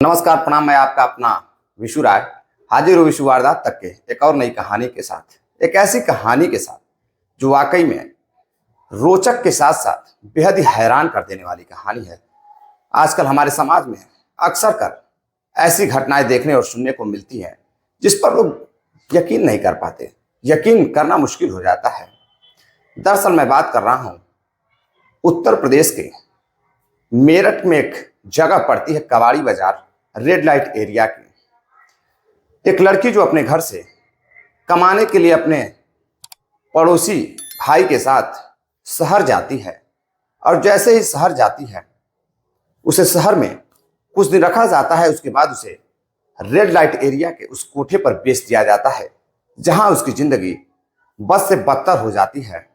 नमस्कार, प्रणाम। मैं आपका अपना विशु राय हाजिर हूँ विशु वारदात तक के एक और नई कहानी के साथ, एक ऐसी कहानी के साथ जो वाकई में रोचक के साथ साथ बेहद ही हैरान कर देने वाली कहानी है। आजकल हमारे समाज में अक्सर कर ऐसी घटनाएं देखने और सुनने को मिलती हैं जिस पर लोग यकीन नहीं कर पाते, यकीन करना मुश्किल हो जाता है। दरअसल मैं बात कर रहा हूँ उत्तर प्रदेश के मेरठ में एक जगह पड़ती है कबाड़ी बाजार, रेड लाइट एरिया की। एक लड़की जो अपने घर से कमाने के लिए अपने पड़ोसी भाई के साथ शहर जाती है, और जैसे ही शहर जाती है उसे शहर में कुछ दिन रखा जाता है। उसके बाद उसे रेड लाइट एरिया के उस कोठे पर बेच दिया जाता है जहां उसकी जिंदगी बद से बदतर हो जाती है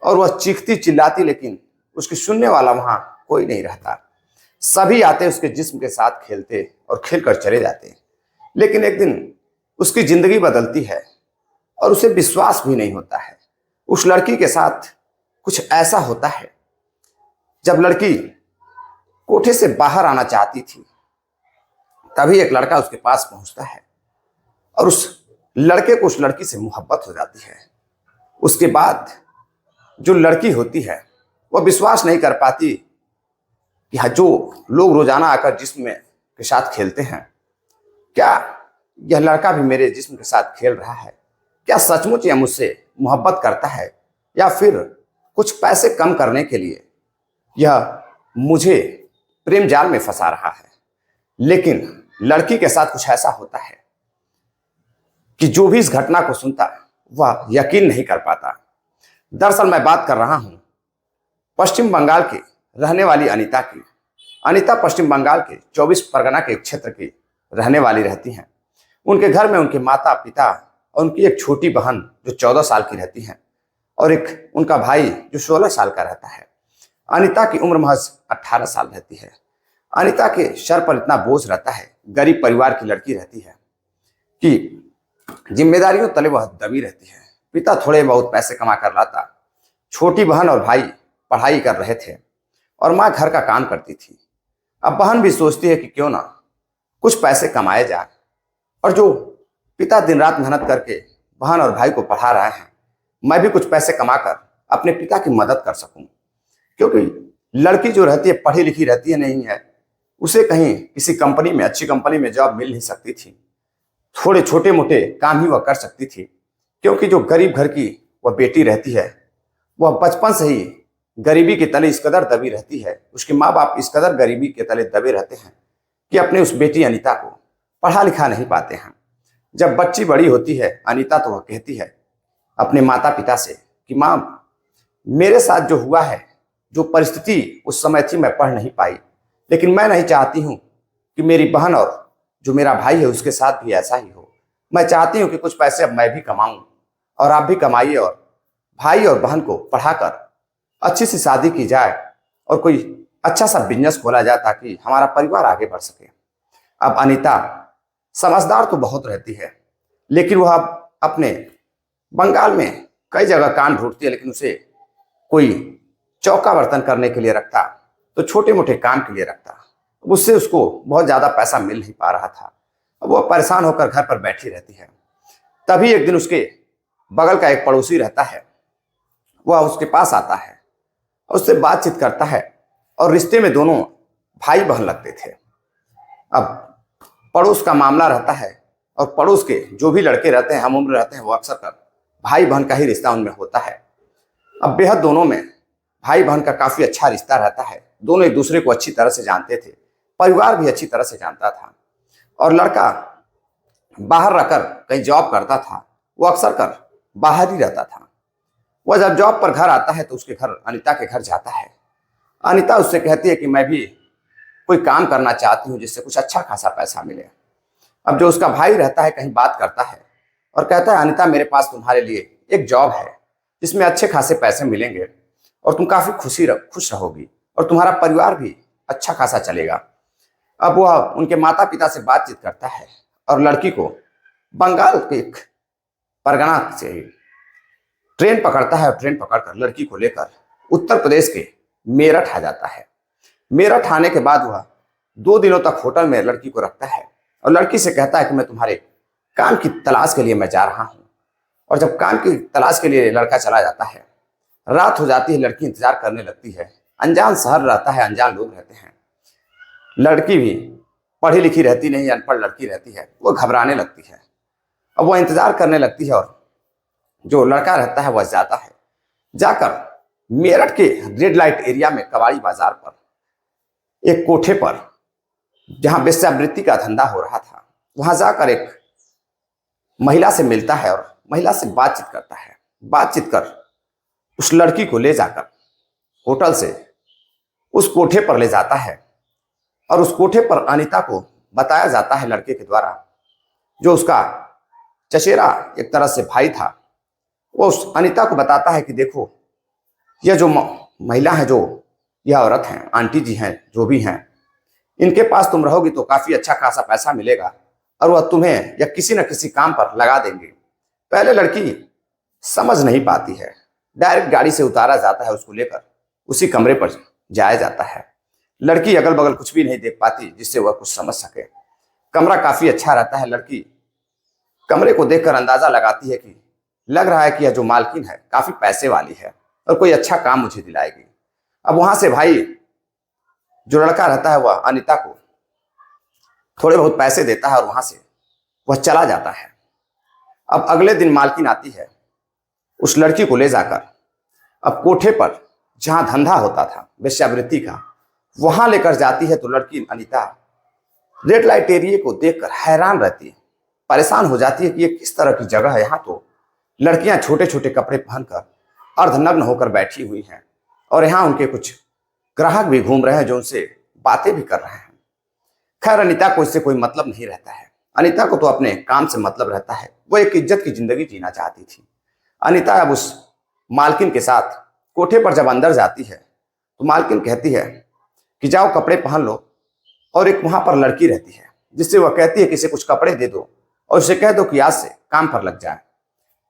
और वह चीखती चिल्लाती, लेकिन उसकी सुनने वाला वहां कोई नहीं रहता। सभी आते उसके जिस्म के साथ खेलते और खेलकर चले जाते। लेकिन एक दिन उसकी जिंदगी बदलती है और उसे विश्वास भी नहीं होता है। उस लड़की के साथ कुछ ऐसा होता है। जब लड़की कोठे से बाहर आना चाहती थी तभी एक लड़का उसके पास पहुंचता है और उस लड़के को उस लड़की से मोहब्बत हो जाती है। उसके बाद जो लड़की होती है वह विश्वास नहीं कर पाती कि हाँ, जो लोग रोजाना आकर जिस्म के साथ खेलते हैं, क्या यह लड़का भी मेरे जिस्म के साथ खेल रहा है? क्या सचमुच यह मुझसे मोहब्बत करता है, या फिर कुछ पैसे कम करने के लिए यह मुझे प्रेम जाल में फंसा रहा है? लेकिन लड़की के साथ कुछ ऐसा होता है कि जो भी इस घटना को सुनता वह यकीन नहीं कर पाता। दरअसल मैं बात कर रहा हूं पश्चिम बंगाल के रहने वाली अनीता की। अनीता पश्चिम बंगाल के 24 परगना के क्षेत्र की रहने वाली रहती हैं। उनके घर में उनके माता पिता और उनकी एक छोटी बहन जो 14 साल की रहती हैं, और एक उनका भाई जो 16 साल का रहता है। अनीता की उम्र महज 18 साल रहती है। अनीता के सर पर इतना बोझ रहता है, गरीब परिवार की लड़की रहती है, कि जिम्मेदारियों तले वह दबी रहती है। पिता थोड़े बहुत पैसे कमा कर लाता, छोटी बहन और भाई पढ़ाई कर रहे थे और माँ घर का काम करती थी। अब बहन भी सोचती है कि क्यों ना कुछ पैसे कमाए जाए, और जो पिता दिन रात मेहनत करके बहन और भाई को पढ़ा रहे हैं, मैं भी कुछ पैसे कमाकर अपने पिता की मदद कर सकूं। क्योंकि लड़की जो रहती है पढ़ी लिखी रहती है नहीं है, उसे कहीं किसी कंपनी में, अच्छी कंपनी में जॉब मिल नहीं सकती थी। थोड़े छोटे मोटे काम ही वह कर सकती थी, क्योंकि जो गरीब घर की वह बेटी रहती है वह बचपन से ही गरीबी के तले इस कदर दबी रहती है। उसके माँ बाप इस कदर गरीबी के तले दबे रहते हैं कि अपने उस बेटी अनीता को पढ़ा लिखा नहीं पाते हैं। जब बच्ची बड़ी होती है अनीता, तो वह कहती है अपने माता पिता से कि माँ, मेरे साथ जो हुआ है, जो परिस्थिति उस समय थी, मैं पढ़ नहीं पाई, लेकिन मैं नहीं चाहती हूँ कि मेरी बहन और जो मेरा भाई है उसके साथ भी ऐसा ही हो। मैं चाहती हूँ कि कुछ पैसे अब मैं भी कमाऊं और आप भी कमाइए, और भाई और बहन को पढ़ाकर अच्छी सी शादी की जाए और कोई अच्छा सा बिजनेस खोला जाए ताकि हमारा परिवार आगे बढ़ सके। अब अनीता समझदार तो बहुत रहती है, लेकिन वह अपने बंगाल में कई जगह काम ढूंढती है, लेकिन उसे कोई चौका बर्तन करने के लिए रखता तो छोटे मोटे काम के लिए रखता। उससे उसको बहुत ज्यादा पैसा मिल नहीं पा रहा था। अब वह परेशान होकर घर पर बैठी रहती है। तभी एक दिन उसके बगल का एक पड़ोसी रहता है, वह उसके पास आता है, उससे बातचीत करता है, और रिश्ते में दोनों भाई बहन लगते थे। अब पड़ोस का मामला रहता है, और पड़ोस के जो भी लड़के रहते हैं, हम उम्र रहते हैं, वो अक्सर कर भाई बहन का ही रिश्ता उनमें होता है। अब बेहद दोनों में भाई बहन का काफी अच्छा रिश्ता रहता है। दोनों एक दूसरे को अच्छी तरह से जानते थे, परिवार भी अच्छी तरह से जानता था। और लड़का बाहर रहकर कहीं जॉब करता था, वो अक्सर कर बाहर ही रहता था। वह जब जॉब पर घर आता है तो उसके घर, अनीता के घर जाता है। अनीता उससे कहती है कि मैं भी कोई काम करना चाहती हूँ जिससे कुछ अच्छा खासा पैसा मिले। अब जो उसका भाई रहता है कहीं बात करता है और कहता है, अनीता, मेरे पास तुम्हारे लिए एक जॉब है जिसमें अच्छे खासे पैसे मिलेंगे और तुम काफी खुश रहोगी और तुम्हारा परिवार भी अच्छा खासा चलेगा। अब वह उनके माता पिता से बातचीत करता है और लड़की को बंगाल के एक परगना से ट्रेन पकड़ता है, और ट्रेन पकड़कर लड़की को लेकर उत्तर प्रदेश के मेरठ आ जाता है। मेरठ आने के बाद वह 2 दिनों तक होटल में लड़की को रखता है और लड़की से कहता है कि मैं तुम्हारे काम की तलाश के लिए मैं जा रहा हूं। और जब काम की तलाश के लिए लड़का चला जाता है, रात हो जाती है, लड़की इंतजार करने लगती है। अनजान शहर रहता है, अनजान लोग रहते हैं। लड़की भी पढ़ी लिखी रहती नहीं, अनपढ़ लड़की रहती है, वो घबराने लगती है। अब वो इंतजार करने लगती है और जो लड़का रहता है वह जाता है। जाकर मेरठ के रेड लाइट एरिया में कबाड़ी बाजार पर एक कोठे पर, जहां वेश्यावृत्ति का धंधा हो रहा था, वहां जाकर एक महिला से मिलता है और महिला से बातचीत करता है। बातचीत कर उस लड़की को ले जाकर होटल से उस कोठे पर ले जाता है और उस कोठे पर अनीता को बताया जाता है लड़के के द्वारा, जो उसका चचेरा एक तरह से भाई था, वो उस अनीता को बताता है कि देखो, यह जो महिला है, जो यह औरत हैं, आंटी जी हैं, जो भी हैं, इनके पास तुम रहोगी तो काफी अच्छा खासा पैसा मिलेगा और वह तुम्हें या किसी न किसी काम पर लगा देंगे। पहले लड़की समझ नहीं पाती है, डायरेक्ट गाड़ी से उतारा जाता है, उसको लेकर उसी कमरे पर जाया जाता है। लड़की अगल बगल कुछ भी नहीं देख पाती जिससे वह कुछ समझ सके। कमरा काफी अच्छा रहता है। लड़की कमरे को देखकर अंदाजा लगाती है कि लग रहा है कि यह जो मालकिन है काफी पैसे वाली है और कोई अच्छा काम मुझे दिलाएगी। अब वहां से भाई जो लड़का रहता है वह अनीता को थोड़े बहुत पैसे देता है और वहां से वह चला जाता है। अब अगले दिन मालकिन आती है, उस लड़की को ले जाकर अब कोठे पर जहां धंधा होता था वेश्यावृत्ति का, वहां लेकर जाती है। तो लड़की अनीता रेड लाइट एरिया को देखकर हैरान रहती है, परेशान हो जाती है कि ये किस तरह की जगह है। यहाँ तो लड़कियां छोटे छोटे कपड़े पहनकर अर्धनग्न होकर बैठी हुई हैं और यहाँ उनके कुछ ग्राहक भी घूम रहे हैं जो उनसे बातें भी कर रहे हैं। खैर, अनीता को इससे कोई मतलब नहीं रहता है। अनीता को तो अपने काम से मतलब रहता है। वो एक इज्जत की जिंदगी जीना चाहती थी। अनीता अब उस मालकिन के साथ कोठे पर जब अंदर जाती है तो मालकिन कहती है कि जाओ कपड़े पहन लो, और एक वहां पर लड़की रहती है जिससे वह कहती है कि इसे कुछ कपड़े दे दो और उसे कह दो कि आज से काम पर लग जाए।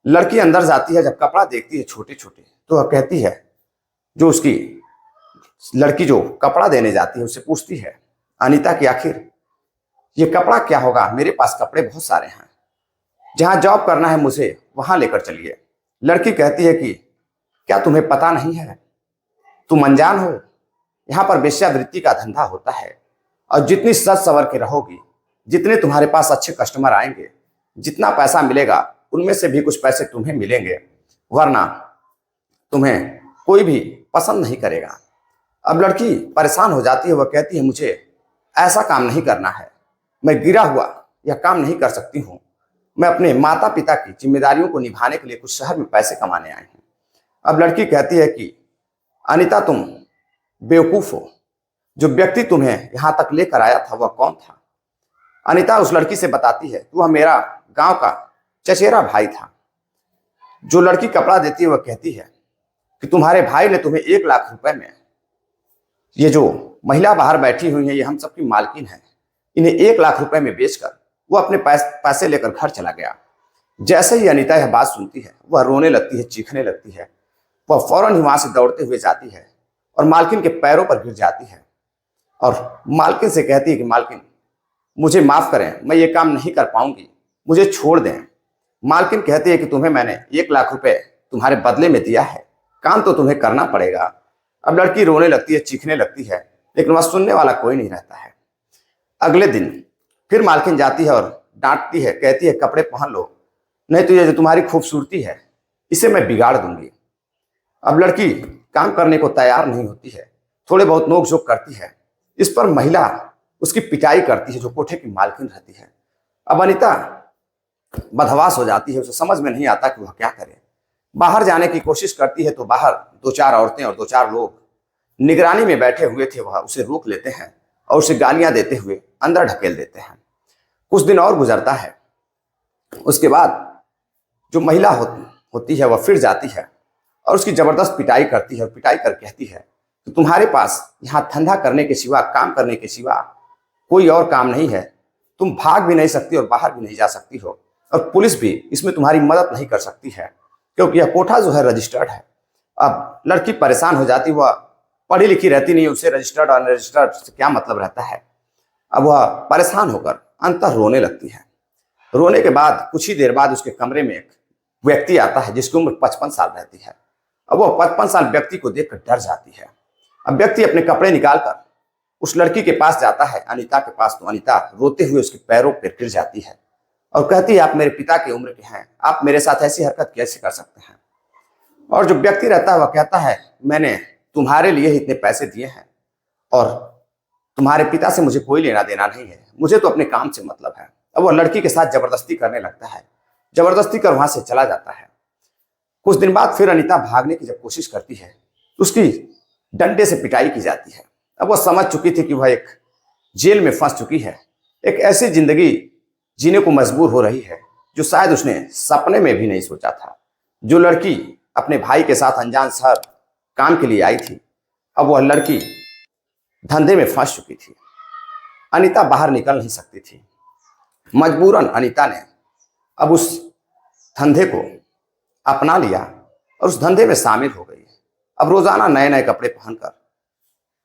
लड़की अंदर जाती है, जब कपड़ा देखती है छोटे छोटे, तो वह कहती है, जो उसकी लड़की जो कपड़ा देने जाती है उससे पूछती है अनीता कि आखिर ये कपड़ा क्या होगा, मेरे पास कपड़े बहुत सारे हैं, जहां जॉब करना है मुझे वहां लेकर चलिए। लड़की कहती है कि क्या तुम्हें पता नहीं है, तुम अनजान हो, यहाँ पर वेश्यावृत्ति का धंधा होता है और जितनी सज सवर के रहोगी, जितने तुम्हारे पास अच्छे कस्टमर आएंगे, जितना पैसा मिलेगा उनमें से भी कुछ पैसे तुम्हें मिलेंगे, वरना तुम्हें कोई भी पसंद नहीं करेगा। अब लड़की परेशान हो जाती है। वह कहती है मुझे ऐसा काम नहीं करना है, मैं गिरा हुआ यह काम नहीं कर सकती हूँ। मैं अपने माता पिता की जिम्मेदारियों को निभाने के लिए कुछ शहर में पैसे कमाने आई हूँ। अब लड़की कहती है कि अनीता, तुम बेवकूफ हो, जो व्यक्ति तुम्हें यहाँ तक लेकर आया था वह कौन था। अनीता उस लड़की से बताती है कि वह मेरा गांव का चचेरा भाई था। जो लड़की कपड़ा देती है वह कहती है कि तुम्हारे भाई ने तुम्हें 1 लाख रुपए में, ये जो महिला बाहर बैठी हुई है ये हम सबकी मालकिन है, इन्हें 1 लाख रुपए में बेचकर वो अपने पैसे लेकर घर चला गया। जैसे ही अनीता यह बात सुनती है वह रोने लगती है, चीखने लगती है। वह फौरन ही वहां से दौड़ते हुए जाती है और मालकिन के पैरों पर गिर जाती है और मालकिन से कहती है कि मालकिन, मुझे माफ करें, मैं ये काम नहीं कर पाऊंगी, मुझे छोड़ दें। मालकिन कहती है कि तुम्हें मैंने 1 लाख रुपए तुम्हारे बदले में दिया है, काम तो तुम्हें करना पड़ेगा। अब लड़की रोने लगती है, चीखने लगती है, लेकिन वह सुनने वाला कोई नहीं रहता है। अगले दिन फिर मालकिन जाती है और डांटती है, कहती है कपड़े पहन लो, नहीं तो ये जो तुम्हारी खूबसूरती है इसे मैं बिगाड़ दूंगी। अब लड़की काम करने को तैयार नहीं होती है, थोड़े बहुत नोक झोंक करती है। इस पर महिला उसकी पिटाई करती है, जो कोठे की मालकिन रहती है। अब अनीता बदहवास हो जाती है, उसे समझ में नहीं आता कि वह क्या करे। बाहर जाने की कोशिश करती है तो बाहर 2-4 औरतें और 2-4 लोग निगरानी में बैठे हुए थे, वह उसे रोक लेते हैं और उसे गालियां देते हुए अंदर ढकेल देते हैं। कुछ दिन और गुजरता है। उसके बाद जो महिला होती है वह फिर जाती है और उसकी जबरदस्त पिटाई करती है और पिटाई कर कहती है कि तुम्हारे पास यहाँ धंधा करने के सिवा, काम करने के सिवा कोई और काम नहीं है, तुम भाग भी नहीं सकती और बाहर भी नहीं जा सकती हो, और पुलिस भी इसमें तुम्हारी मदद नहीं कर सकती है क्योंकि यह कोठा जो है रजिस्टर्ड है। अब लड़की परेशान हो जाती, वह पढ़ी लिखी रहती नहीं, उसे रजिस्टर्ड और अनरजिस्टर्ड से क्या मतलब रहता है। अब वह परेशान होकर अंततः रोने लगती है। रोने के बाद कुछ ही देर बाद उसके कमरे में एक व्यक्ति आता है जिसकी उम्र 55 साल रहती है। अब वह 55 साल व्यक्ति को देखकर डर जाती है। अब व्यक्ति अपने कपड़े निकालकर उस लड़की के पास जाता है, अनीता के पास। तो अनीता रोते हुए उसके पैरों पर गिर जाती है और कहती है, आप मेरे पिता की उम्र के हैं, आप मेरे साथ ऐसी हरकत कैसे कर सकते हैं। और जो व्यक्ति रहता है वह कहता है, मैंने तुम्हारे लिए ही इतने पैसे दिए हैं और तुम्हारे पिता से मुझे कोई लेना देना नहीं है, मुझे तो अपने काम से मतलब है। अब वह लड़की के साथ जबरदस्ती करने लगता है, जबरदस्ती कर वहां से चला जाता है। कुछ दिन बाद फिर अनीता भागने की जब कोशिश करती है तो उसकी डंडे से पिटाई की जाती है। अब वह समझ चुकी थी कि वह एक जेल में फंस चुकी है, एक ऐसी जिंदगी जीने को मजबूर हो रही है जो शायद उसने सपने में भी नहीं सोचा था। जो लड़की अपने भाई के साथ अनजान शहर काम के लिए आई थी, अब वह लड़की धंधे में फंस चुकी थी। अनीता बाहर निकल नहीं सकती थी। मजबूरन अनीता ने अब उस धंधे को अपना लिया और उस धंधे में शामिल हो गई। अब रोजाना नए नए कपड़े पहनकर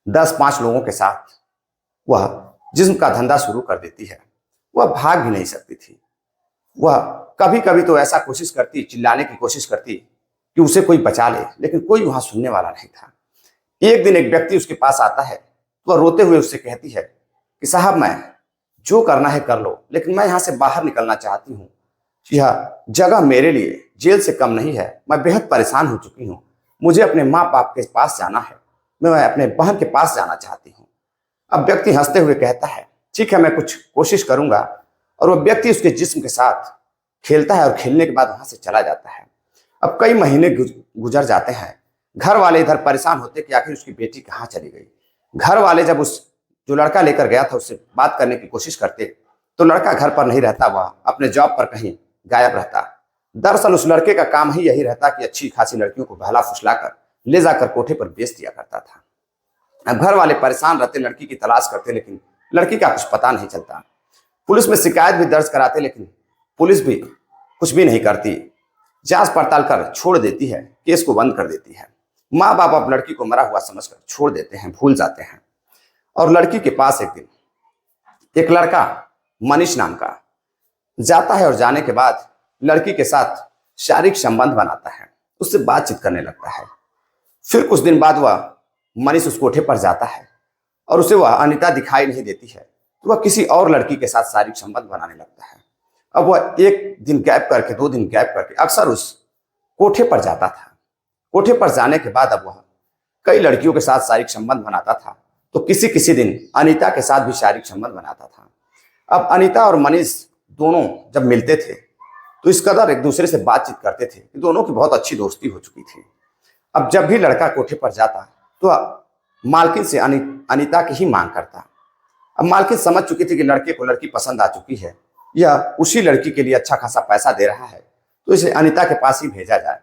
10-5 लोगों के साथ वह जिस्म का धंधा शुरू कर देती है। वह भाग भी नहीं सकती थी। वह कभी कभी तो ऐसा कोशिश करती, चिल्लाने की कोशिश करती कि उसे कोई बचा ले, लेकिन कोई वहां सुनने वाला नहीं था। एक दिन एक व्यक्ति उसके पास आता है तो वह रोते हुए उससे कहती है कि साहब, मैं जो करना है कर लो, लेकिन मैं यहाँ से बाहर निकलना चाहती हूँ। यह जगह मेरे लिए जेल से कम नहीं है। मैं बेहद परेशान हो चुकी हूँ। मुझे अपने माँ बाप के पास जाना है। मैं अपने बहन के पास जाना चाहती हूँ। अब व्यक्ति हंसते हुए कहता है, ठीक है, मैं कुछ कोशिश करूंगा। और वह व्यक्ति उसके जिस्म के साथ खेलता है और खेलने के बाद वहां से चला जाता है। अब कई महीने गुजर जाते हैं। घर वाले इधर परेशान होते कि आखिर उसकी बेटी कहाँ चली गई। घर वाले जब उस जो लड़का लेकर गया था उससे बात करने की कोशिश करते तो लड़का घर पर नहीं रहता, वह अपने जॉब पर कहीं गायब रहता। दरअसल उस लड़के का काम ही यही रहता कि अच्छी खासी लड़कियों को बहला फुसलाकर ले जाकर कोठे पर बेच दिया करता था। अब घर वाले परेशान रहते, लड़की की तलाश करते, लेकिन लड़की का कुछ पता नहीं चलता। पुलिस में शिकायत भी दर्ज कराते, लेकिन पुलिस भी कुछ भी नहीं करती। जांच पड़ताल कर छोड़ देती है, केस को बंद कर देती है। माँ बाप अब लड़की को मरा हुआ समझकर छोड़ देते हैं, भूल जाते हैं। और लड़की के पास एक दिन एक लड़का मनीष नाम का जाता है और जाने के बाद लड़की के साथ शारीरिक संबंध बनाता है, उससे बातचीत करने लगता है। फिर कुछ दिन बाद वह मनीष उस कोठे पर जाता है और उसे वह अनीता दिखाई नहीं देती है, तो वह किसी और लड़की के साथ शारीरिक संबंध बनाने लगता है। अब वह 1 दिन गैप करके 2 दिन गैप करके अक्सर उस कोठे पर जाता था। कोठे पर जाने के बाद अब वह कई लड़कियों के साथ शारीरिक संबंध बनाता था, तो किसी किसी दिन अनीता के साथ भी शारीरिक संबंध बनाता था। अब अनीता और मनीष दोनों जब मिलते थे तो इस कदर एक दूसरे से बातचीत करते थे कि दोनों की बहुत अच्छी दोस्ती हो चुकी थी। अब जब भी लड़का कोठे पर जाता तो मालकिन से अनीता की ही मांग करता। अब मालकिन समझ चुकी थी कि लड़के को लड़की पसंद आ चुकी है, यह उसी लड़की के लिए अच्छा खासा पैसा दे रहा है, तो इसे अनीता के पास ही भेजा जाए।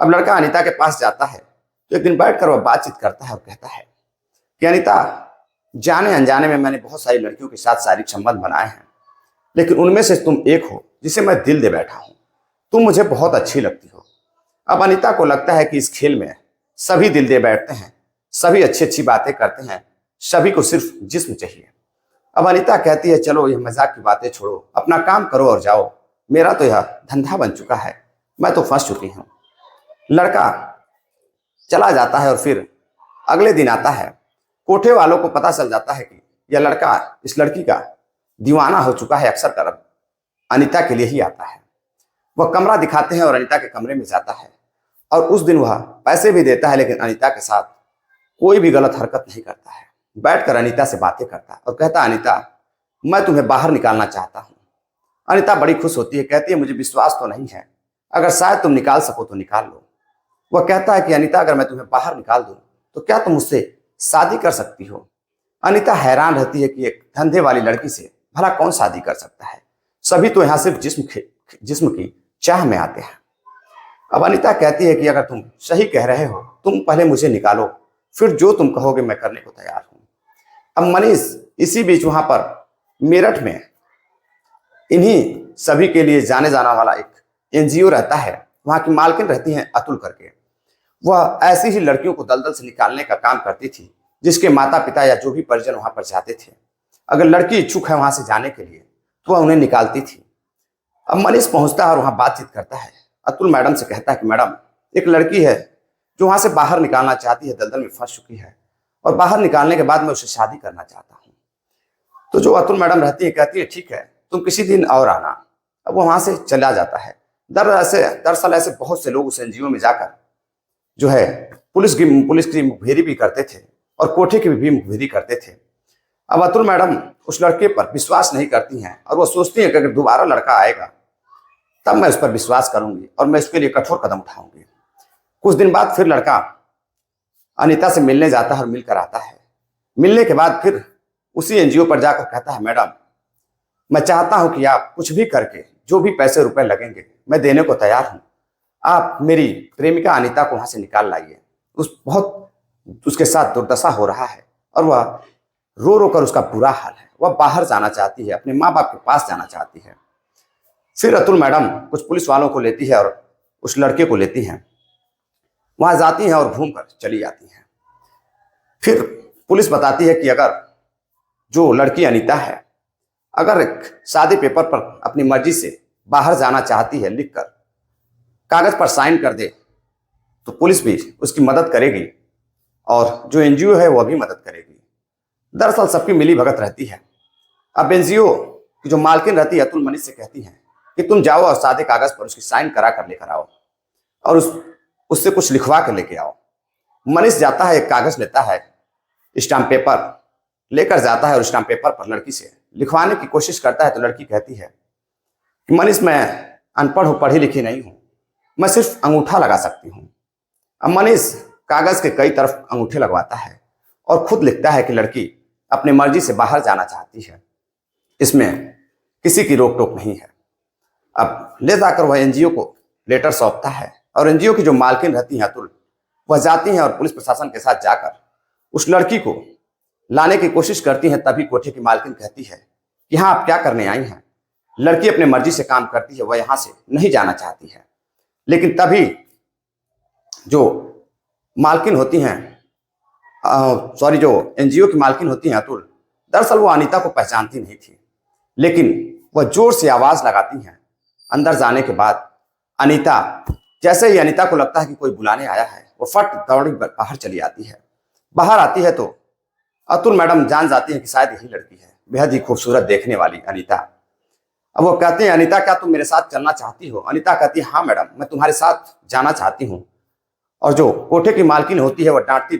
अब लड़का अनीता के पास जाता है तो एक दिन बैठकर वह बातचीत करता है और कहता है कि अनीता, जाने अनजाने में मैंने बहुत सारी लड़कियों के साथ शारीरिक संबंध बनाए हैं, लेकिन उनमें से तुम एक हो जिसे मैं दिल दे बैठा हूं। तुम मुझे बहुत अच्छी लगती हो। अब अनीता को लगता है कि इस खेल में सभी दिल दे बैठते हैं, सभी अच्छी अच्छी बातें करते हैं, सभी को सिर्फ जिस्म चाहिए। अब अनीता कहती है, चलो यह मजाक की बातें छोड़ो, अपना काम करो और जाओ। मेरा तो यह धंधा बन चुका है, मैं तो फंस चुकी हूँ। लड़का चला जाता है और फिर अगले दिन आता है। कोठे वालों को पता चल जाता है कि यह लड़का इस लड़की का दीवाना हो चुका है, अक्सर कर अनीता के लिए ही आता है। वह कमरा दिखाते हैं और अनीता के कमरे में जाता है और उस दिन वह पैसे भी देता है, लेकिन अनीता के साथ कोई भी गलत हरकत नहीं करता है। बैठकर अनीता से बातें करता है और कहता, अनीता, मैं तुम्हें बाहर निकालना चाहता हूँ। अनीता बड़ी खुश होती है, कहती है, मुझे विश्वास तो नहीं है, अगर शायद तुम निकाल सको तो निकाल लो। वह कहता है कि अनीता, अगर मैं तुम्हें बाहर निकाल दूं तो क्या तुम मुझसे शादी कर सकती हो? अनीता हैरान रहती है कि एक धंधे वाली लड़की से भला कौन शादी कर सकता है, सभी तो यहाँ सिर्फ जिस्म की चाह में आते हैं। अब अनीता कहती है कि अगर तुम सही कह रहे हो, तुम पहले मुझे निकालो, फिर जो तुम कहोगे मैं करने को तैयार हूं। अब मनीष इसी बीच वहां पर मेरठ में इन्हीं सभी के लिए जाने जाना वाला एक एनजीओ रहता है, वहां की मालकिन रहती हैं अतुल करके। वह ऐसी ही लड़कियों को दलदल से निकालने का काम करती थी, जिसके माता पिता या जो भी परिजन वहां पर जाते थे। अगर लड़की इच्छुक है वहां से जाने के लिए तो वह उन्हें निकालती थी। अब मनीष पहुंचता है और वहां बातचीत करता है। अतुल मैडम से कहता है कि मैडम, एक लड़की है जो वहां से बाहर निकालना चाहती है, दलदल में फंस चुकी है, और बाहर निकालने के बाद मैं उससे शादी करना चाहता हूँ। तो जो अतुल मैडम रहती है कहती है ठीक है, तुम किसी दिन और आना। अब वो वहां से चला जाता है। दरअसल ऐसे बहुत से लोग उस एनजीओ में जाकर जो है पुलिस की मुखबिरी भी करते थे और कोठे की भी मुखबिरी करते थे। अब अतुल मैडम उस लड़के पर विश्वास नहीं करती हैं और वो सोचती हैं कि अगर दोबारा लड़का आएगा तब मैं उस पर विश्वास करूंगी और मैं उसके लिए कठोर कदम उठाऊंगी। कुछ दिन बाद फिर लड़का अनीता से मिलने जाता है और मिलकर आता है। मिलने के बाद फिर उसी एनजीओ पर जाकर कहता है मैडम, मैं चाहता हूं कि आप कुछ भी करके जो भी पैसे रुपए लगेंगे मैं देने को तैयार हूं। आप मेरी प्रेमिका अनीता को वहां से निकाल लाइए। उसके साथ दुर्दशा हो रहा है और वह रो रो कर उसका बुरा हाल है। वह बाहर जाना चाहती है, अपने माँ बाप के पास जाना चाहती है। फिर अतुल मैडम कुछ पुलिस वालों को लेती है और उस लड़के को लेती हैं, वहां जाती हैं और घूमकर चली जाती हैं। फिर पुलिस बताती है कि अगर जो लड़की अनीता है अगर एक सादे पेपर पर अपनी मर्जी से बाहर जाना चाहती है, लिखकर कागज पर साइन कर दे तो पुलिस भी उसकी मदद करेगी और जो एनजीओ है वह भी मदद करेगी। दरअसल सबकी मिली भगत रहती है। अब एनजीओ की जो मालकिन रहती है अतुल मनीष से कहती है कि तुम जाओ और सादे कागज पर उसकी साइन करा कर लेकर आओ और उससे कुछ लिखवा कर लेके आओ। मनीष जाता है, एक कागज लेता है, स्टाम्प पेपर लेकर जाता है और स्टाम्प पेपर पर लड़की से लिखवाने की कोशिश करता है। तो लड़की कहती है कि मनीष, मैं अनपढ़ हूं, पढ़ी लिखी नहीं हूं, मैं सिर्फ अंगूठा लगा सकती हूं। अब मनीष कागज के कई तरफ अंगूठे लगवाता है और खुद लिखता है कि लड़की अपनी मर्जी से बाहर जाना चाहती है, इसमें किसी की रोक टोक नहीं है। अब ले जाकर वह एनजीओ को लेटर सौंपता है और एनजीओ की जो मालकिन रहती हैं अतुल, वह जाती हैं और पुलिस प्रशासन के साथ जाकर उस लड़की को लाने की कोशिश करती हैं। तभी कोठे की मालकिन कहती है कि हाँ, आप क्या करने आई हैं? लड़की अपने मर्जी से काम करती है, वह यहां से नहीं जाना चाहती है। लेकिन तभी जो मालकिन होती हैं, जो एनजीओ की मालकिन होती हैं अतुल, दरअसल वो अनीता को पहचानती नहीं थी, लेकिन वह जोर से आवाज लगाती हैं। अंदर जाने के बाद अनीता, जैसे ही अनीता को लगता है कि कोई बुलाने आया है, वो फट दौड़ी बाहर चली आती है। बाहर आती है तो अतुल मैडम जान जाती है कि शायद यही लड़की है, बेहद ही खूबसूरत देखने वाली अनीता। अब वो कहते हैं, अनीता क्या तुम मेरे साथ चलना चाहती हो? अनीता कहती है हाँ मैडम, मैं तुम्हारे साथ जाना चाहती हूँ। और जो कोठे की मालकिन होती है वह डांटती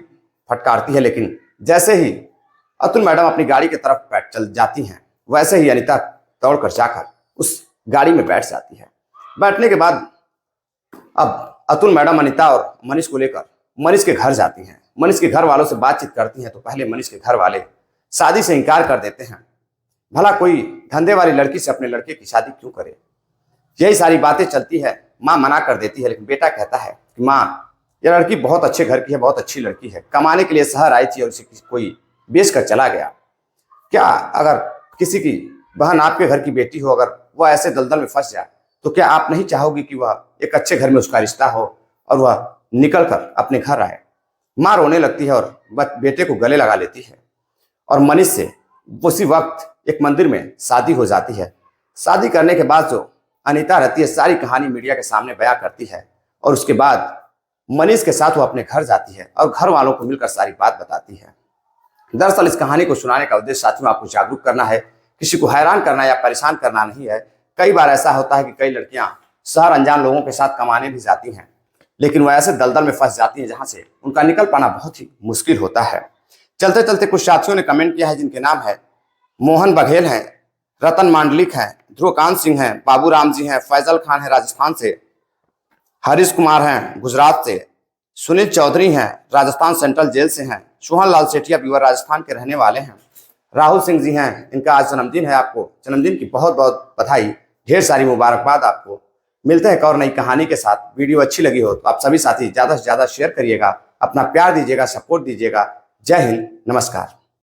फटकारती है, लेकिन जैसे ही अतुल मैडम अपनी गाड़ी की तरफ चल जाती हैं, वैसे ही अनीता दौड़कर जाकर उस गाड़ी में बैठ जाती है। बैठने के बाद अब अतुल मैडम अनीता और मनीष को लेकर मनीष के घर जाती हैं। मनीष के घर वालों से बातचीत करती हैं तो पहले मनीष के घर वाले शादी से इनकार कर देते हैं। भला कोई धंधे वाली लड़की से अपने लड़के की शादी क्यों करे? यही सारी बातें चलती है। माँ मना कर देती है, लेकिन बेटा कहता है कि माँ, यह लड़की बहुत अच्छे घर की है, बहुत अच्छी लड़की है, कमाने के लिए शहर आई थी और उसे कोई बेच कर चला गया। क्या अगर किसी की बहन आपके घर की बेटी हो, अगर वह ऐसे दलदल में फंस जाए तो क्या आप नहीं चाहोगी कि वह एक अच्छे घर में उसका रिश्ता हो और वह निकल कर अपने घर आए? माँ रोने लगती है और बेटे को गले लगा लेती है और मनीष से उसी वक्त एक मंदिर में शादी हो जाती है। शादी करने के बाद जो अनीता रहती है सारी कहानी मीडिया के सामने बयां करती है और उसके बाद मनीष के साथ वो अपने घर जाती है और घर वालों को मिलकर सारी बात बताती है। दरअसल इस कहानी को सुनाने का उद्देश्य साथियों आपको जागरूक करना है, किसी को हैरान करना या परेशान करना नहीं है। कई बार ऐसा होता है कि कई लड़कियां शहर अनजान लोगों के साथ कमाने भी जाती हैं, लेकिन वह ऐसे दलदल में फंस जाती हैं जहां से उनका निकल पाना बहुत ही मुश्किल होता है। चलते चलते कुछ साथियों ने कमेंट किया है जिनके नाम है मोहन बघेल हैं, रतन मांडलिक हैं, ध्रुवकांत सिंह हैं, बाबू राम जी हैं, फैजल खान है राजस्थान से, हरीश कुमार हैं गुजरात से, सुनील चौधरी हैं राजस्थान सेंट्रल जेल से हैं, सोहन लाल सेठिया बीवर राजस्थान के रहने वाले हैं, राहुल सिंह जी हैं, इनका आज जन्मदिन है। आपको जन्मदिन की बहुत बहुत बधाई, ढेर सारी मुबारकबाद आपको। मिलते हैं एक और नई कहानी के साथ। वीडियो अच्छी लगी हो तो आप सभी साथी ज़्यादा से ज़्यादा शेयर करिएगा, अपना प्यार दीजिएगा, सपोर्ट दीजिएगा। जय हिंद, नमस्कार।